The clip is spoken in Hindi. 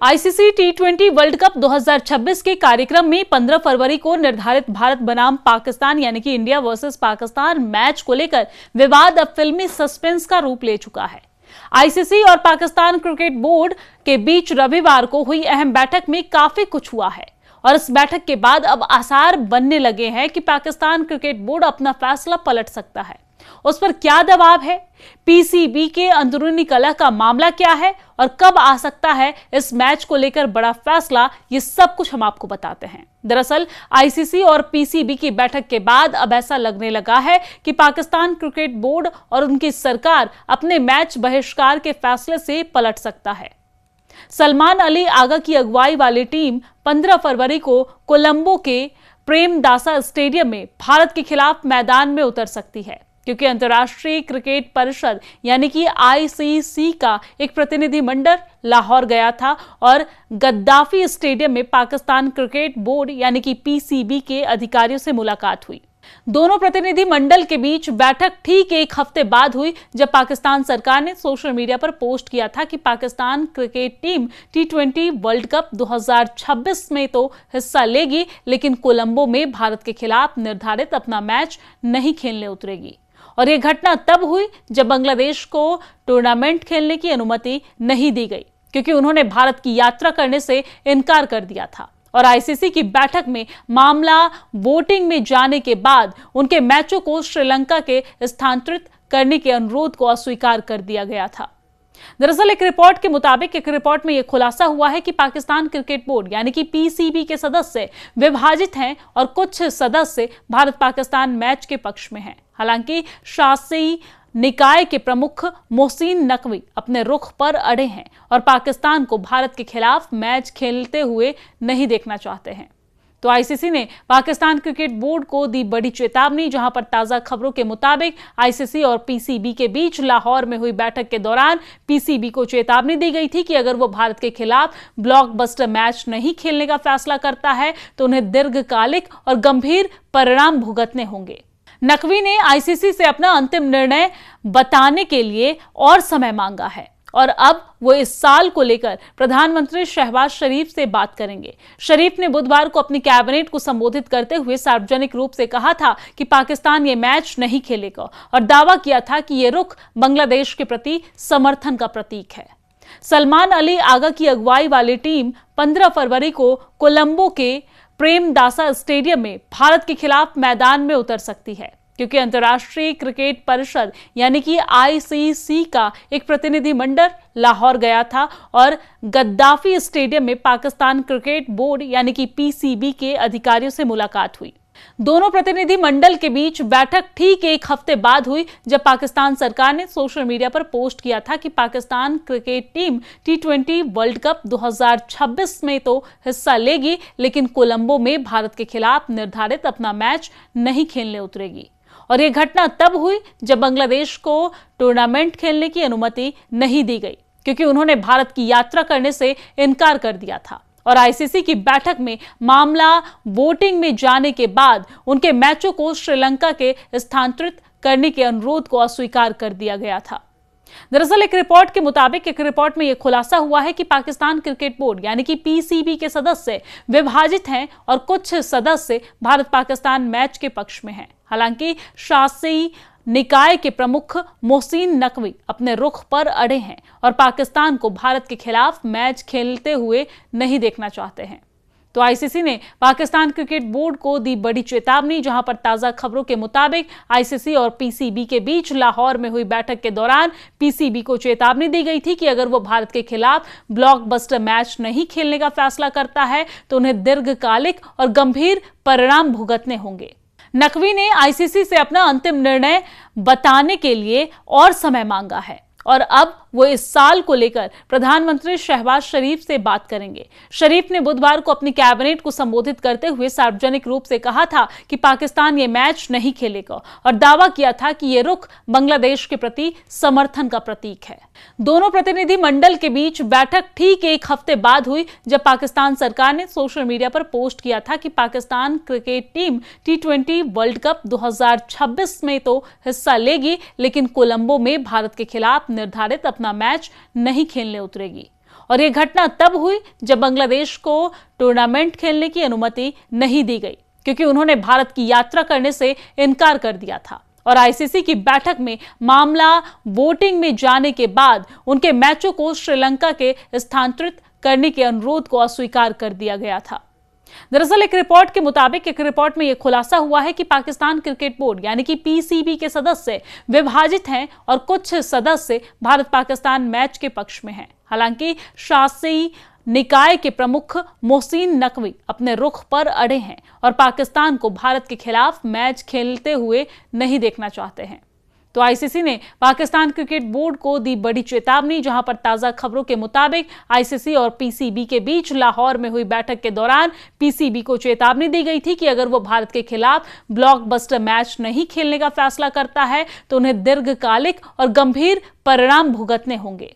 आईसीसी टी20 वर्ल्ड कप 2026 के कार्यक्रम में 15 फरवरी को निर्धारित भारत बनाम पाकिस्तान यानी कि इंडिया वर्सेस पाकिस्तान मैच को लेकर विवाद अब फिल्मी सस्पेंस का रूप ले चुका है। आईसीसी और पाकिस्तान क्रिकेट बोर्ड के बीच रविवार को हुई अहम बैठक में काफी कुछ हुआ है और इस बैठक के बाद अब आसार बनने लगे हैं कि पाकिस्तान क्रिकेट बोर्ड अपना फैसला पलट सकता है। उस पर क्या दबाव है, पीसीबी के अंदरूनी कलह का मामला क्या है और कब आ सकता है इस मैच को लेकर बड़ा फैसला, ये सब कुछ हम आपको बताते हैं। दरअसल आईसीसी और पीसीबी की बैठक के बाद अब ऐसा लगने लगा है कि पाकिस्तान क्रिकेट बोर्ड और उनकी सरकार अपने मैच बहिष्कार के फैसले से पलट सकता है। सलमान अली आगा की अगुवाई वाली टीम 15 फरवरी को कोलंबो के प्रेमदासा स्टेडियम में भारत के खिलाफ मैदान में उतर सकती है, क्योंकि अंतर्राष्ट्रीय क्रिकेट परिषद यानी कि आईसीसी का एक प्रतिनिधि मंडल लाहौर गया था और गद्दाफी स्टेडियम में पाकिस्तान क्रिकेट बोर्ड यानी कि पीसीबी के अधिकारियों से मुलाकात हुई। दोनों प्रतिनिधि मंडल के बीच बैठक ठीक एक हफ्ते बाद हुई, जब पाकिस्तान सरकार ने सोशल मीडिया पर पोस्ट किया था कि पाकिस्तान क्रिकेट टीम टी20 वर्ल्ड कप 2026 में तो हिस्सा लेगी, लेकिन कोलंबो में भारत के खिलाफ निर्धारित अपना मैच नहीं खेलने उतरेगी। और यह घटना तब हुई जब बांग्लादेश को टूर्नामेंट खेलने की अनुमति नहीं दी गई, क्योंकि उन्होंने भारत की यात्रा करने से इनकार कर दिया था और आईसीसी की बैठक में मामला वोटिंग में जाने के बाद उनके मैचों को श्रीलंका के स्थानांतरित करने के अनुरोध को अस्वीकार कर दिया गया था। दरअसल एक रिपोर्ट में यह खुलासा हुआ है कि पाकिस्तान क्रिकेट बोर्ड यानी कि पीसीबी के सदस्य विभाजित हैं और कुछ सदस्य भारत पाकिस्तान मैच के पक्ष में हैं। हालांकि शासी निकाय के प्रमुख मोहसिन नकवी अपने रुख पर अड़े हैं और पाकिस्तान को भारत के खिलाफ मैच खेलते हुए नहीं देखना चाहते हैं। तो आईसीसी ने पाकिस्तान क्रिकेट बोर्ड को दी बड़ी चेतावनी, जहां पर ताजा खबरों के मुताबिक आईसीसी और पीसीबी के बीच लाहौर में हुई बैठक के दौरान पीसीबी को चेतावनी दी गई थी कि अगर वो भारत के खिलाफ ब्लॉकबस्टर मैच नहीं खेलने का फैसला करता है तो उन्हें दीर्घकालिक और गंभीर परिणाम भुगतने होंगे। नकवी ने आईसीसी से अपना अंतिम निर्णय बताने के लिए और समय मांगा है और अब वो इस साल को लेकर प्रधानमंत्री शहबाज शरीफ से बात करेंगे। शरीफ ने बुधवार को अपनी कैबिनेट को संबोधित करते हुए सार्वजनिक रूप से कहा था कि पाकिस्तान ये मैच नहीं खेलेगा और दावा किया था कि ये रुख बांग्लादेश के प्रति समर्थन का प्रतीक है। सलमान अली आगा की अगुवाई वाली टीम 15 फरवरी को कोलंबो के प्रेमदासा स्टेडियम में भारत के खिलाफ मैदान में उतर सकती है, क्योंकि अंतर्राष्ट्रीय क्रिकेट परिषद यानी कि आईसीसी का एक प्रतिनिधि मंडल लाहौर गया था और गद्दाफी स्टेडियम में पाकिस्तान क्रिकेट बोर्ड यानी कि पीसीबी के अधिकारियों से मुलाकात हुई। दोनों प्रतिनिधि मंडल के बीच बैठक ठीक एक हफ्ते बाद हुई, जब पाकिस्तान सरकार ने सोशल मीडिया पर पोस्ट किया था कि पाकिस्तान क्रिकेट टीम टी20 वर्ल्ड कप 2026 में तो हिस्सा लेगी, लेकिन कोलंबो में भारत के खिलाफ निर्धारित अपना मैच नहीं खेलने उतरेगी। और यह घटना तब हुई जब बांग्लादेश को टूर्नामेंट खेलने की अनुमति नहीं दी गई, क्योंकि उन्होंने भारत की यात्रा करने से इनकार कर दिया था और आईसीसी की बैठक में मामला वोटिंग में जाने के बाद उनके मैचों को श्रीलंका के स्थानांतरित करने के अनुरोध को अस्वीकार कर दिया गया था। दरअसल एक रिपोर्ट में यह खुलासा हुआ है कि पाकिस्तान क्रिकेट बोर्ड यानी कि पीसीबी के सदस्य विभाजित हैं और कुछ सदस्य भारत पाकिस्तान मैच के पक्ष में हैं। हालांकि शासी निकाय के प्रमुख मोहसिन नकवी अपने रुख पर अड़े हैं और पाकिस्तान को भारत के खिलाफ मैच खेलते हुए नहीं देखना चाहते हैं। तो आईसीसी ने पाकिस्तान क्रिकेट बोर्ड को दी बड़ी चेतावनी, जहां पर ताजा खबरों के मुताबिक आईसीसी और पीसीबी के बीच लाहौर में हुई बैठक के दौरान पीसीबी को चेतावनी दी गई थी कि अगर वो भारत के खिलाफ ब्लॉकबस्टर मैच नहीं खेलने का फैसला करता है तो उन्हें दीर्घकालिक और गंभीर परिणाम भुगतने होंगे। नकवी ने आईसीसी से अपना अंतिम निर्णय बताने के लिए और समय मांगा है और अब वो इस साल को लेकर प्रधानमंत्री शहबाज शरीफ से बात करेंगे। शरीफ ने बुधवार को अपनी कैबिनेट को संबोधित करते हुए सार्वजनिक रूप से कहा था कि पाकिस्तान ये मैच नहीं खेलेगा और दावा किया था कि ये रुख बांग्लादेश के प्रति समर्थन का प्रतीक है। दोनों प्रतिनिधि मंडल के बीच बैठक ठीक एक हफ्ते बाद हुई, जब पाकिस्तान सरकार ने सोशल मीडिया पर पोस्ट किया था कि पाकिस्तान क्रिकेट टीम टी20 वर्ल्ड कप 2026 में तो हिस्सा लेगी, लेकिन कोलंबो में भारत के खिलाफ निर्धारित अपना मैच नहीं खेलने उतरेगी। और और यह घटना तब हुई जब बांग्लादेश को टूर्नामेंट खेलने की अनुमति नहीं दी गई, क्योंकि उन्होंने भारत की यात्रा करने से इनकार कर दिया था। और आईसीसी की बैठक में मामला वोटिंग में जाने के बाद उनके मैचों को श्रीलंका के स्थानांतरित करने के अनुरोध को अस्वीकार कर दिया गया था। दरअसल एक रिपोर्ट में यह खुलासा हुआ है कि पाकिस्तान क्रिकेट बोर्ड यानी कि पीसीबी के सदस्य विभाजित हैं और कुछ सदस्य भारत पाकिस्तान मैच के पक्ष में हैं। हालांकि शासी निकाय के प्रमुख मोहसिन नकवी अपने रुख पर अड़े हैं और पाकिस्तान को भारत के खिलाफ मैच खेलते हुए नहीं देखना चाहते हैं। तो आईसीसी ने पाकिस्तान क्रिकेट बोर्ड को दी बड़ी चेतावनी, जहां पर ताजा खबरों के मुताबिक आईसीसी और पीसीबी के बीच लाहौर में हुई बैठक के दौरान पीसीबी को चेतावनी दी गई थी कि अगर वो भारत के खिलाफ ब्लॉकबस्टर मैच नहीं खेलने का फैसला करता है तो उन्हें दीर्घकालिक और गंभीर परिणाम भुगतने होंगे।